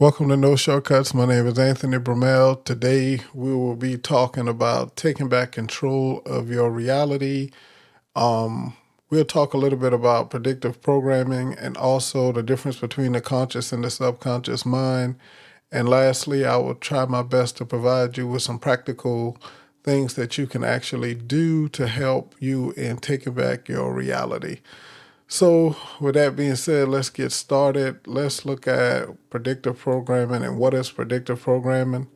Welcome to No Shortcuts. My name is Anthony Bromell. Today we will be talking about taking back control of your reality. We'll talk a little bit about predictive programming and also the difference between the conscious and the subconscious mind. And lastly, I will try my best to provide you with some practical things that you can actually do to help you in taking back your reality. So, with that being said, let's get started. Let's look at predictive programming and what is predictive programming.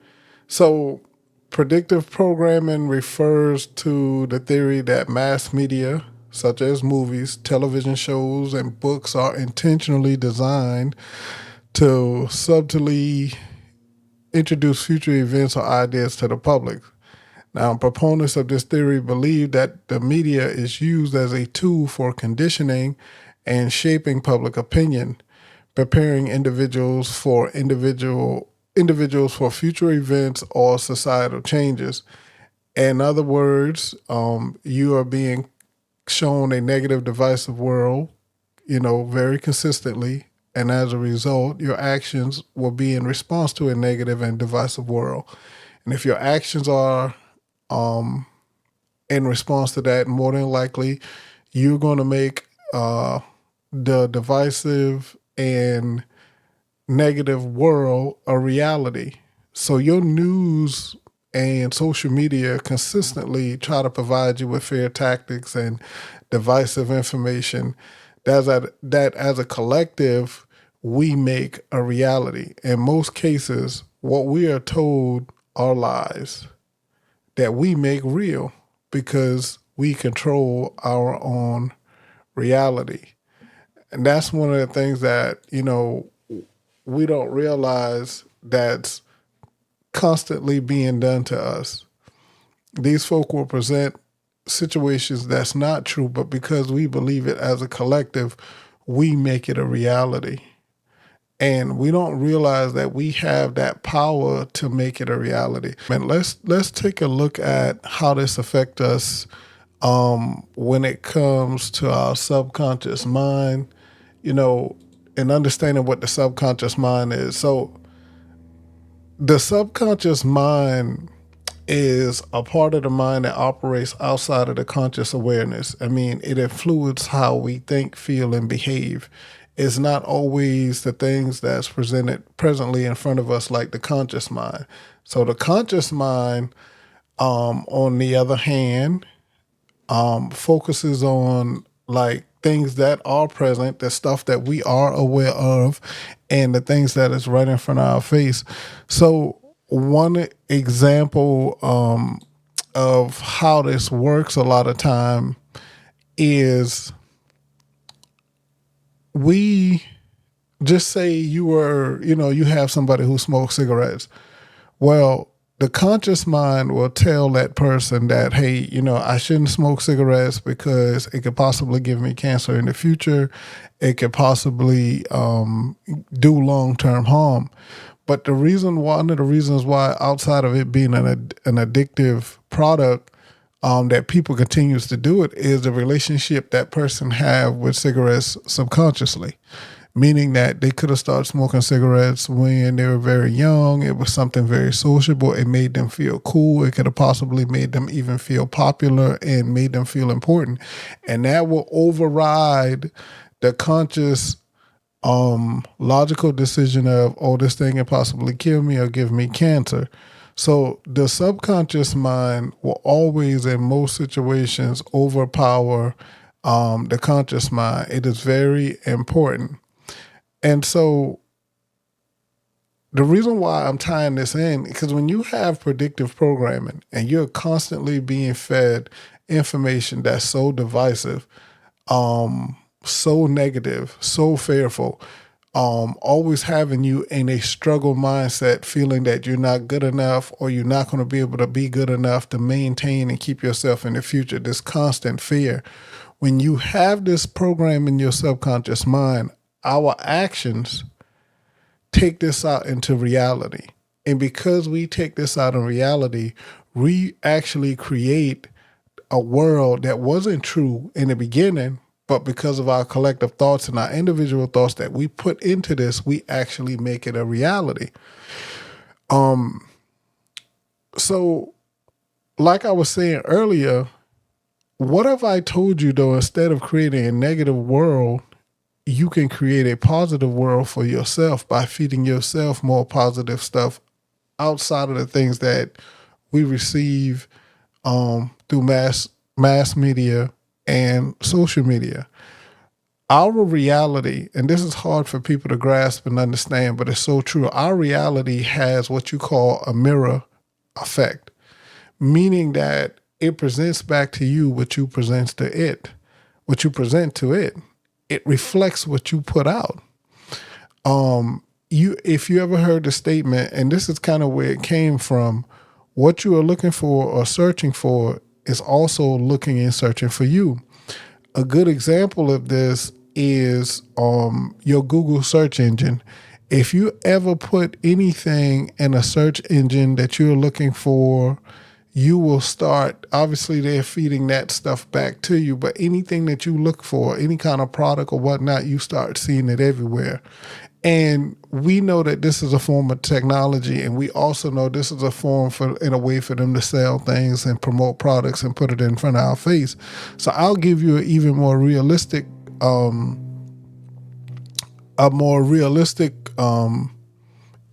So, predictive programming refers to the theory that mass media, such as movies, television shows, and books, are intentionally designed to subtly introduce future events or ideas to the public. Now, proponents of this theory believe that the media is used as a tool for conditioning and shaping public opinion, preparing individuals for future events or societal changes. In other words, you are being shown a negative, divisive world, very consistently, and as a result, your actions will be in response to a negative and divisive world. And if your actions are in response to that, more than likely, you're going to make the divisive and negative world a reality. So your news and social media consistently try to provide you with fear tactics and divisive information that as a collective, we make a reality. In most cases, what we are told are lies that we make real because we control our own reality. And that's one of the things that, we don't realize that's constantly being done to us. These folk will present situations that's not true, but because we believe it as a collective, we make it a reality. And we don't realize that we have that power to make it a reality. And let's take a look at how this affects us when it comes to our subconscious mind, and understanding what the subconscious mind is. So the subconscious mind is a part of the mind that operates outside of the conscious awareness. I mean, it influences how we think, feel, and behave. It's not always the things that's presented presently in front of us like the conscious mind. So the conscious mind, on the other hand, focuses on like things that are present, the stuff that we are aware of, and the things that is right in front of our face. So one example of how this works a lot of time is we just say you have somebody who smokes cigarettes. Well, the conscious mind will tell that person that, hey, I shouldn't smoke cigarettes because it could possibly give me cancer in the future. It could possibly do long-term harm. But one of the reasons why, outside of it being an addictive product, that people continues to do it is the relationship that person have with cigarettes subconsciously. Meaning that they could have started smoking cigarettes when they were very young. It was something very sociable. It made them feel cool. It could have possibly made them even feel popular and made them feel important. And that will override the conscious logical decision of, oh, this thing can possibly kill me or give me cancer. So the subconscious mind will always, in most situations, overpower the conscious mind. It is very important. And so the reason why I'm tying this in, because when you have predictive programming and you're constantly being fed information that's so divisive, so negative, so fearful, always having you in a struggle mindset, feeling that you're not good enough or you're not going to be able to be good enough to maintain and keep yourself in the future, this constant fear. When you have this program in your subconscious mind, our actions take this out into reality. And because we take this out in reality, we actually create a world that wasn't true in the beginning, but because of our collective thoughts and our individual thoughts that we put into this, we actually make it a reality. So like I was saying earlier, what if I told you though, instead of creating a negative world, you can create a positive world for yourself by feeding yourself more positive stuff outside of the things that we receive through mass media and social media. Our reality, and this is hard for people to grasp and understand, but it's so true. Our reality has what you call a mirror effect, meaning that it presents back to you what you present to it. What you present to it, it reflects what you put out. If you ever heard the statement, and this is kind of where it came from, what you are looking for or searching for is also looking and searching for you. A good example of this is your Google search engine. If you ever put anything in a search engine that you're looking for, you will start, obviously they're feeding that stuff back to you, but anything that you look for, any kind of product or whatnot, you start seeing it everywhere. And we know that this is a form of technology, and we also know this is a form in a way for them to sell things and promote products and put it in front of our face. So I'll give you an even more realistic,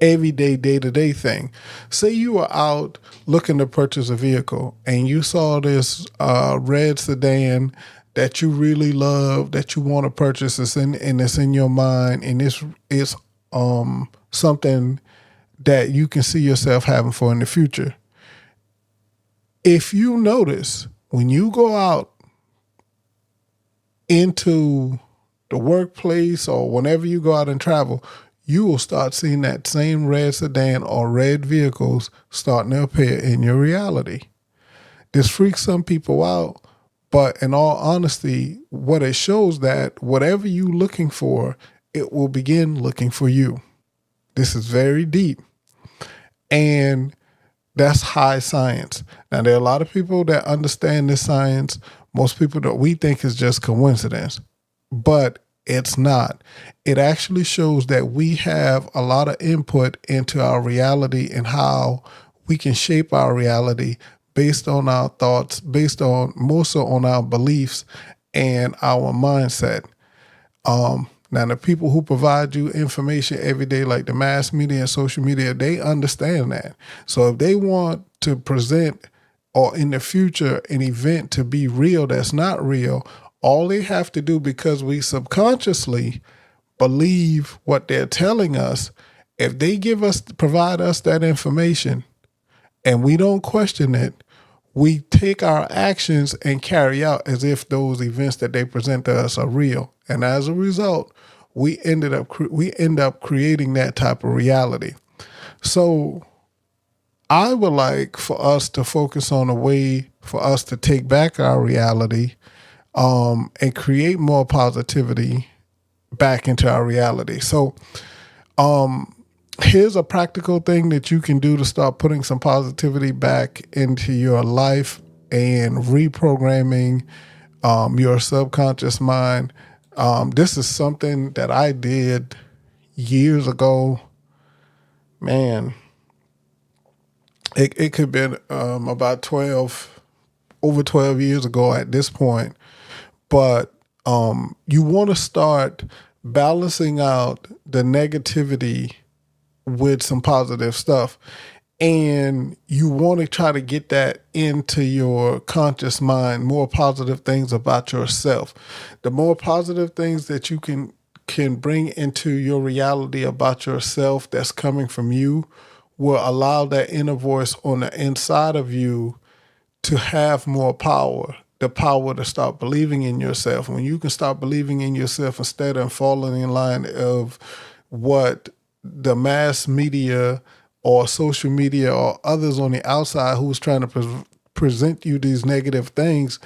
everyday, day-to-day thing. Say you were out looking to purchase a vehicle and you saw this red sedan that you really love, that you want to purchase, and it's in your mind, and it's something that you can see yourself having for in the future. If you notice, when you go out into the workplace or whenever you go out and travel, you will start seeing that same red sedan or red vehicles starting to appear in your reality. This freaks some people out, but in all honesty, what it shows that whatever you're looking for, it will begin looking for you. This is very deep. And that's high science. Now, there are a lot of people that understand this science. Most people that we think is just coincidence, but it's not. It actually shows that we have a lot of input into our reality and how we can shape our reality based on our thoughts, based on more so on our beliefs and our mindset. Now, the people who provide you information every day, like the mass media and social media, they understand that. So if they want to present or in the future an event to be real that's not real, all they have to do, because we subconsciously believe what they're telling us, if they provide us that information and we don't question it, we take our actions and carry out as if those events that they present to us are real. And as a result, we end up creating that type of reality. So I would like for us to focus on a way for us to take back our reality and create more positivity back into our reality. So here's a practical thing that you can do to start putting some positivity back into your life and reprogramming your subconscious mind. This is something that I did years ago. Man, it could have been about over 12 years ago at this point. But you want to start balancing out the negativity with some positive stuff. And you want to try to get that into your conscious mind, more positive things about yourself. The more positive things that you can bring into your reality about yourself that's coming from you will allow that inner voice on the inside of you to have more power, the power to start believing in yourself. When you can start believing in yourself instead of falling in line of what the mass media or social media or others on the outside who's trying to present you these negative things,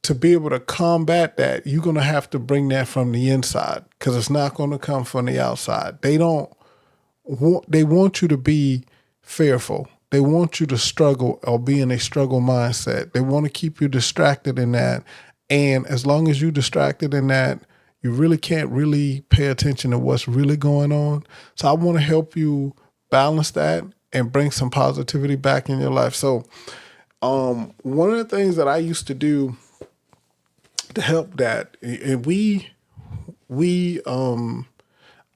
to be able to combat that, you're going to have to bring that from the inside, because it's not going to come from the outside. They want you to be fearful. They want you to struggle or be in a struggle mindset. They want to keep you distracted in that And as long as you're distracted in that, you really can't really pay attention to what's really going on. So I want to help you balance that and bring some positivity back in your life. So one of the things that I used to do to help that, and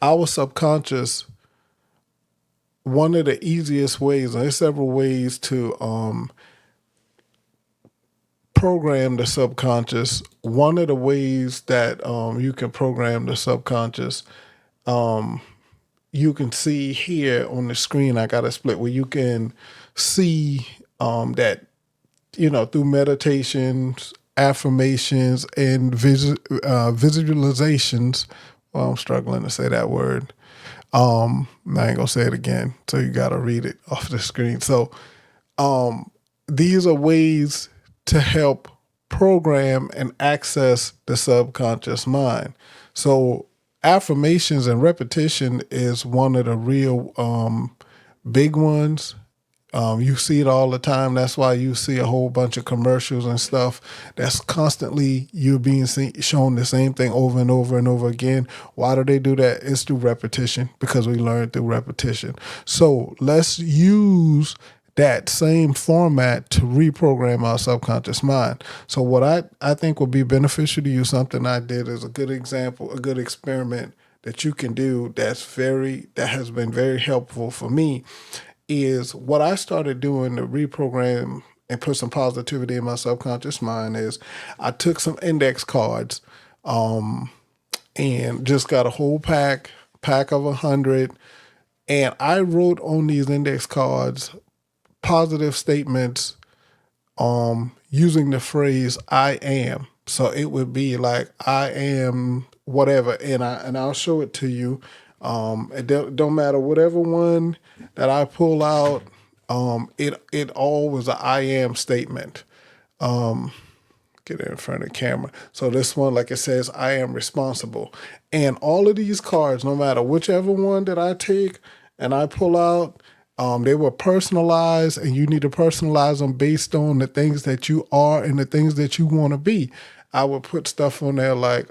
our subconscious, one of the easiest ways, and there's several ways to program the subconscious. One of the ways that you can program the subconscious, you can see here on the screen, I got a split where you can see that, through meditations, affirmations, and visualizations. Well, I'm struggling to say that word. I ain't gonna say it again, so you gotta read it off the screen. So these are ways to help program and access the subconscious mind. So affirmations and repetition is one of the real big ones. You see it all the time. That's why you see a whole bunch of commercials and stuff that's constantly you're being shown the same thing over and over and over again. Why do they do that? It's through repetition, because we learn through repetition. So let's use that same format to reprogram our subconscious mind. So what I think would be beneficial to you, something I did is a good example, a good experiment that you can do that has been very helpful for me, is what I started doing to reprogram and put some positivity in my subconscious mind is I took some index cards and just got a whole pack of 100, and I wrote on these index cards positive statements using the phrase I am. So it would be like I am whatever, and I'll show it to you. It don't matter whatever one that I pull out. It all was an I am statement. Get it in front of the camera. So this one, like it says, I am responsible. And all of these cards, no matter whichever one that I take and I pull out, they were personalized, and you need to personalize them based on the things that you are and the things that you want to be. I would put stuff on there like,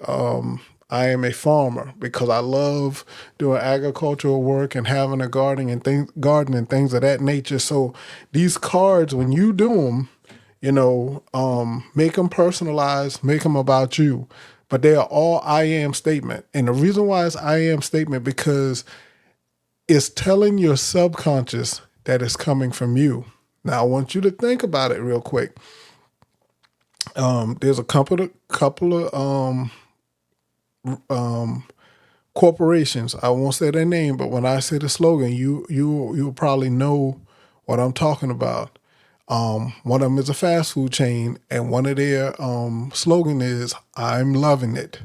I am a farmer because I love doing agricultural work and having a garden and things of that nature. So these cards, when you do them, make them personalized, make them about you, but they are all I am statement. And the reason why it's I am statement, because it's telling your subconscious that it's coming from you. Now I want you to think about it real quick. There's a couple of corporations. I won't say their name, but when I say the slogan, you'll probably know what I'm talking about. One of them is a fast food chain, and one of their slogan is "I'm loving it."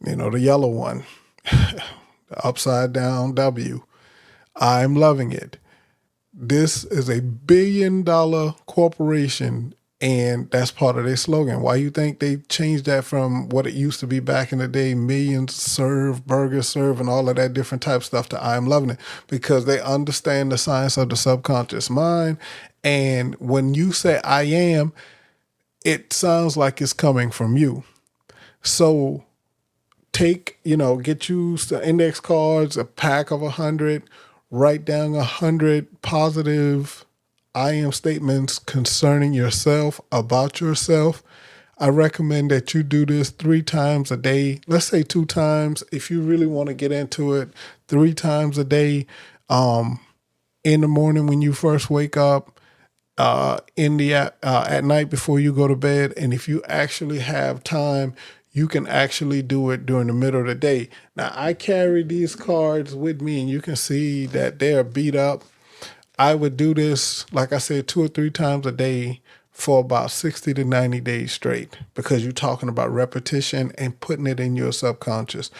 The yellow one, the upside down W. I'm loving it. This is a $1 billion corporation, and that's part of their slogan. Why you think they changed that from what it used to be back in the day, millions served, burgers served, and all of that different type stuff, to I'm loving it? Because they understand the science of the subconscious mind. And when you say I am, it sounds like it's coming from you. So get you the index cards, a pack of 100, write down 100 positive I am statements concerning yourself, about yourself. I recommend that you do this 3 times a day. Let's say 2 times. If you really want to get into it, 3 times a day, in the morning when you first wake up, at night before you go to bed. And if you actually have time, you can actually do it during the middle of the day. Now, I carry these cards with me, and you can see that they're beat up. I would do this, like I said, 2 or 3 times a day for about 60 to 90 days straight, because you're talking about repetition and putting it in your subconscious.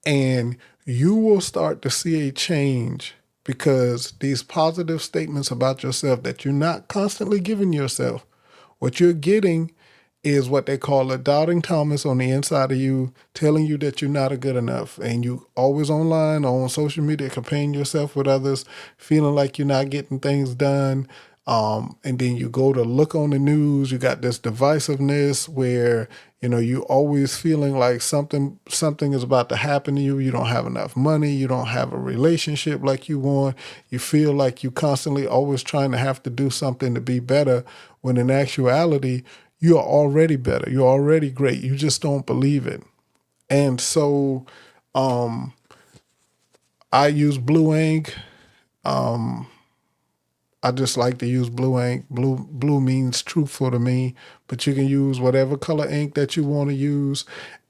And you will start to see a change, because these positive statements about yourself that you're not constantly giving yourself, what you're getting is what they call a doubting Thomas on the inside of you, telling you that you're not good enough. And you always online or on social media comparing yourself with others, feeling like you're not getting things done, And then you go to look on the news, you got this divisiveness where, you always feeling like something is about to happen to you. You don't have enough money. You don't have a relationship like you want. You feel like you constantly always trying to have to do something to be better, when in actuality, you are already better. You're already great. You just don't believe it. And so I use blue ink. I just like to use blue ink. Blue means truthful to me, but you can use whatever color ink that you want to use.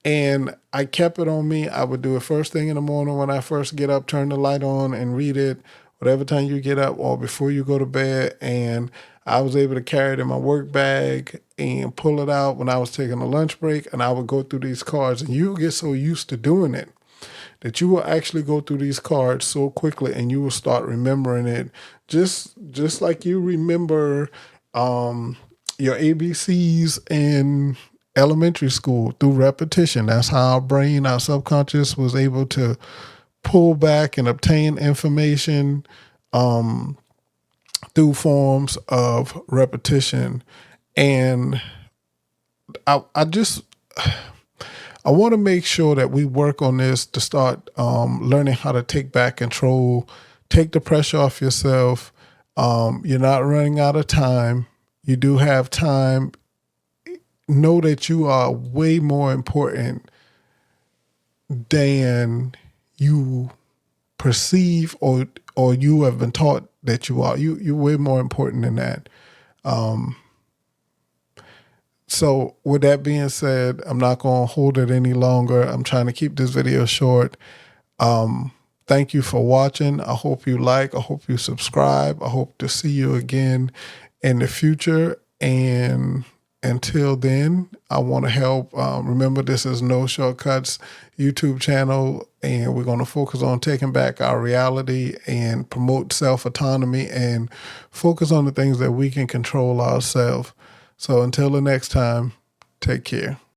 And I kept it on me. I would do it first thing in the morning when I first get up, turn the light on and read it, whatever time you get up or before you go to bed. And I was able to carry it in my work bag and pull it out when I was taking a lunch break, and I would go through these cards. And you get so used to doing it that you will actually go through these cards so quickly, and you will start remembering it just like you remember your ABCs in elementary school through repetition. That's how our brain, our subconscious, was able to pull back and obtain information through forms of repetition. And I just I want to make sure that we work on this to start learning how to take back control, take the pressure off yourself. You're not running out of time. You do have time. Know that you are way more important than you perceive or you have been taught that you are. You're way more important than that. So with that being said, I'm not going to hold it any longer. I'm trying to keep this video short. Thank you for watching. I hope you like. I hope you subscribe. I hope to see you again in the future. And until then, I want to help. Remember, this is No Shortcuts YouTube channel, and we're going to focus on taking back our reality and promote self-autonomy and focus on the things that we can control ourselves. So until the next time, take care.